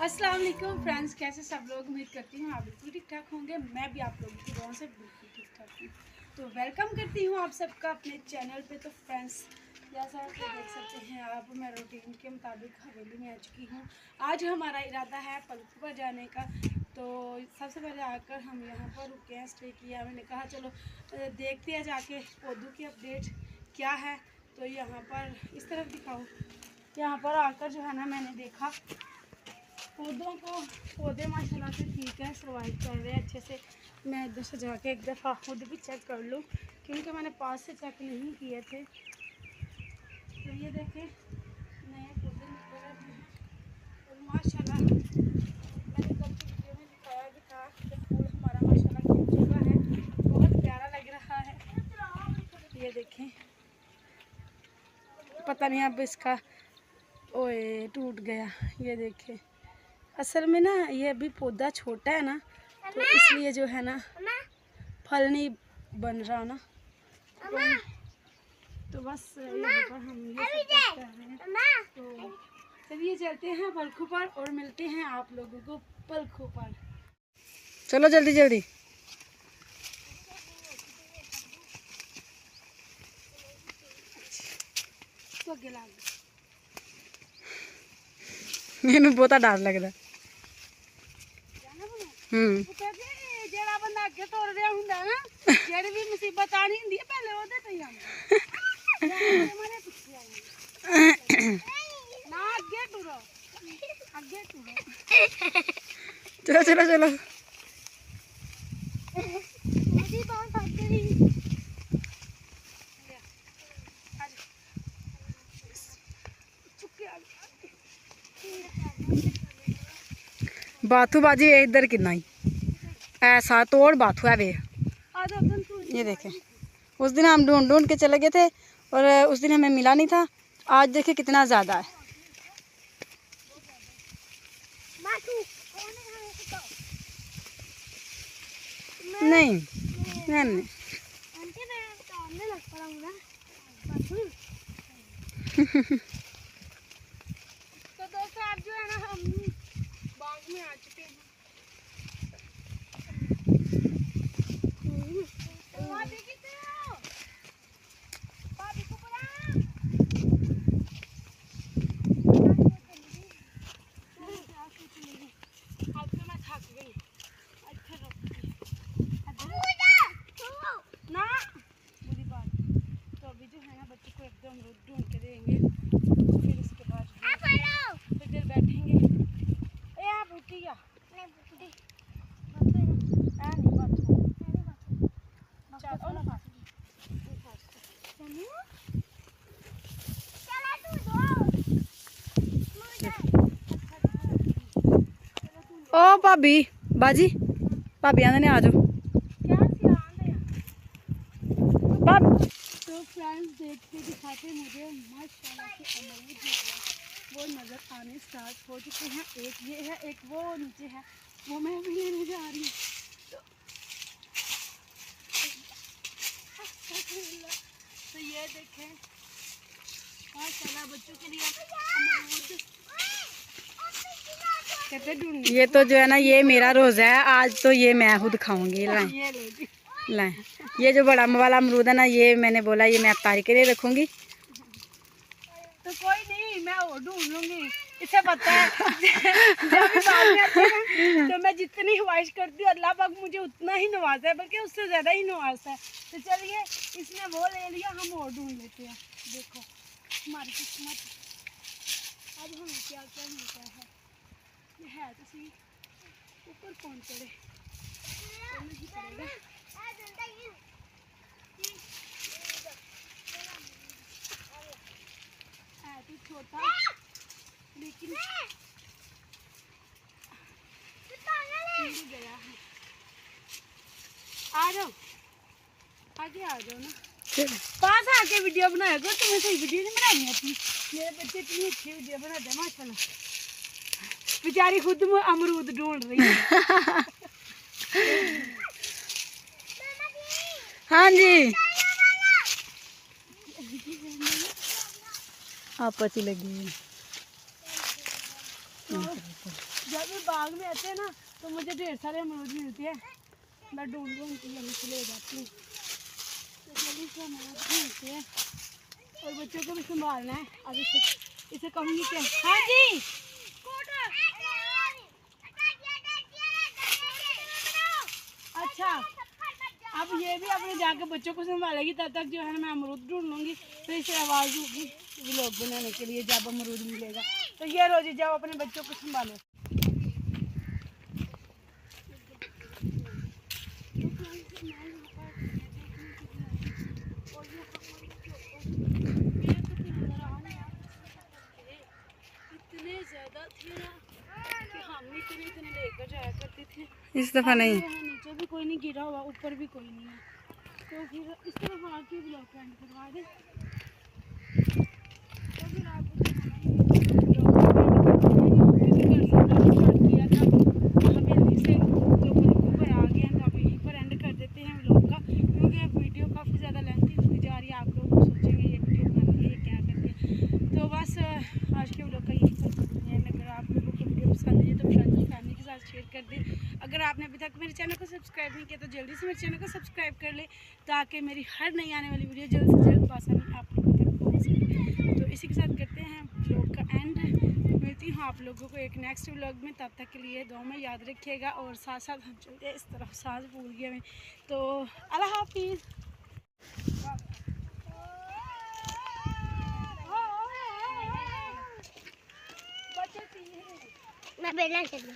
अस्सलाम वालेकुम फ्रेंड्स, कैसे सब लोग। उम्मीद करती हूँ आप बिल्कुल ठीक ठाक होंगे। मैं भी आप लोगों की दुआओं से बिल्कुल ठीक ठाक हूँ। तो वेलकम करती हूँ आप सबका अपने चैनल पे। तो फ्रेंड्स, जैसा कि देख सकते हैं आप, मैं रूटीन के मुताबिक हवेली में आ चुकी हूँ। आज हमारा इरादा है पलकू पर जाने का। तो सबसे पहले आकर हम यहाँ पर रुके हैं, स्टे किया। मैंने कहा चलो देखते हैं जाके पौधों की अपडेट क्या है। तो यहाँ पर इस तरफ दिखाओ। यहाँ पर आकर जो है ना, मैंने देखा पौधे माशाल्लाह से ठीक है, सर्वाइव कर रहे हैं अच्छे से। मैं इधर से जाके एक दफ़ा खुद भी चेक कर लूँ, क्योंकि मैंने पास से चेक नहीं किए थे। तो ये देखें, नए पौधे निकल रहे हैं और माशाल्लाह मैंने कल की वीडियो में दिखाया भी था कि फूल हमारा माशाल्लाह खिल चुका है, बहुत प्यारा लग रहा है। ये देखें, पता नहीं अब इसका ओए टूट गया। ये देखें, असल में ना ये अभी पौधा छोटा है ना, तो इसलिए जो है ना फल नहीं बन रहा ना। तो बस यहाँ पर हम ये सब कर रहे हैं। तो चलिए चलते हैं पलखों पर और मिलते हैं आप लोगों को पलखों पर। चलो जल्दी जल्दी। तो गिला मैंने बहुत डर लग रहा। ਜਿਹੜਾ ਬੰਦਾ ਅੱਗੇ ਤੁਰ ਰਿਹਾ ਹੁੰਦਾ ਨਾ, ਜਿਹੜੀ ਵੀ ਮੁਸੀਬਤ ਆਣੀ ਹੁੰਦੀ ਹੈ ਪਹਿਲੇ ਉਹਦੇ ਤੇ ਹੀ ਆਉਂਦੀ ਨਾ। ਅੱਗੇ ਟੁਰੋ, ਅੱਗੇ ਟੁਰੋ। चलो चलो चलो। मेरी बात फट गई। बाथू बाजी इधर कितना ही ऐसा तोड़ बाथू है वे। ये देखे, उस दिन हम ढूंढ ढूंढ के चले गए थे और उस दिन हमें मिला नहीं था। आज देखे कितना ज़्यादा है। नहीं नहीं तो दोस्तों, आप जो है ना, हम बाग में आ चुके हैं। एकदम ढूंढ के देंगे, फिर इसके बाद फिर देर बैठेंगे। ए आप बुटिया नहीं बुटी आ नहीं बात चल ना ओ भाभी बाजी, भाभी आने आ जाओ। तो फ्रेंड्स, देखते दिखाते मुझे माशाल्लाह से अमरूद वो नज़र आने स्टार्ट हो चुके हैं। एक ये है, एक वो नीचे है, वो मैं भी लेने जा रही हूँ। तो ये देखें माशाल्लाह, बच्चों के लिए अमरूद कहते ढूंढ। ये तो जो है ना, ये मेरा रोज़ा है आज, तो ये मैं खुद खाऊंगी। लाएं, ये जो बड़ा वाला अमरूद है ना, ये मैंने बोला ये मैं अफ्तारी के लिए रखूंगी। तो कोई नहीं, मैं और ढूंढ लूंगी। इसे पता है जब भी बाद में आते हैं तो मैं जितनी ख्वाहिश करती हूँ अल्लाह पाक मुझे उतना ही नवाजता है, बल्कि उससे ज़्यादा ही नवाजता है। तो चलिए, इसने वो ले लिया, हम और ढूंढ लेते हैं। देखो हमारी किस्मत, अब हमें क्या क्या मिलता है। ये है तो सही, ऊपर कौन चढ़े, नहीं पड़ेगा। तो छोटा लेकिन गया है। आ जाओ, आगे आ जाओ ना, पास आके वीडियो बनाया करो। तुम्हें सही वीडियो नहीं बनानी आती। मेरे बच्चे इतनी अच्छी वीडियो बनाते हैं माशाल्लाह। बेचारी खुद अमरूद ढूंढ रही है। हाँ जी, आपस ही लगी है। जब भी बाग में आते हैं ना तो मुझे ढेर सारे अमरूद मिलते हैं, मैं ढूंढ ढूंढ के यहाँ से ले जाती हूँ। तो जल्दी से अमरूद मिलते हैं और बच्चों को भी संभालना है। अब इसे कहूँगी क्या? हाँ जी, अच्छा अब ये भी अपने जाके बच्चों को संभालेगी, तब तक जो है मैं अमरूद ढूंढ लूँगी, फिर इसे आवाज़ दूँगी व्लॉग बनाने के लिए जब अमरूद मिलेगा। तो ये रोजी जाओ अपने बच्चों को संभालो। इतने ज़्यादा थे ना कि हम ही इतने लेकर जाया करते थे। इस दफ़ा नहीं। नीचे भी कोई नहीं गिरा हुआ, ऊपर भी कोई नहीं है, तो फिर इस तरफ आके ब्लॉक एंड करवा दे। तो फिर आपको किया था हमें से जो ऊपर आ गए हैं, तो अब यहीं पर एंड कर देते हैं व्लॉग का, क्योंकि वीडियो काफ़ी ज़्यादा लेंथी होती जा रही है। आप लोग सोचेंगे ये वीडियो बनानी है क्या करके, तो बस आज के व्लॉग का यही पर है। अगर आप लोगों को वीडियो पसंद है तो फ्रेंड्स और फैमिली के साथ शेयर कर दें। अगर आपने अभी तक मेरे चैनल को सब्सक्राइब नहीं किया तो जल्दी से मेरे चैनल को सब्सक्राइब कर ले, ताकि मेरी हर नई आने वाली वीडियो जल्द से जल्द आसानी आप लोगों तक पहुँच सके। तो इसी के साथ करते हैं व्लॉग का एंड। मिलती हूँ आप लोगों को एक नेक्स्ट व्लॉग में, तब तक के लिए दुआ में याद रखिएगा। और साथ साथ हम चलते हैं इस तरफ, सांस भूल गया मैं, तो अल्लाह हाफिज़। मैं बेलना चलूँ।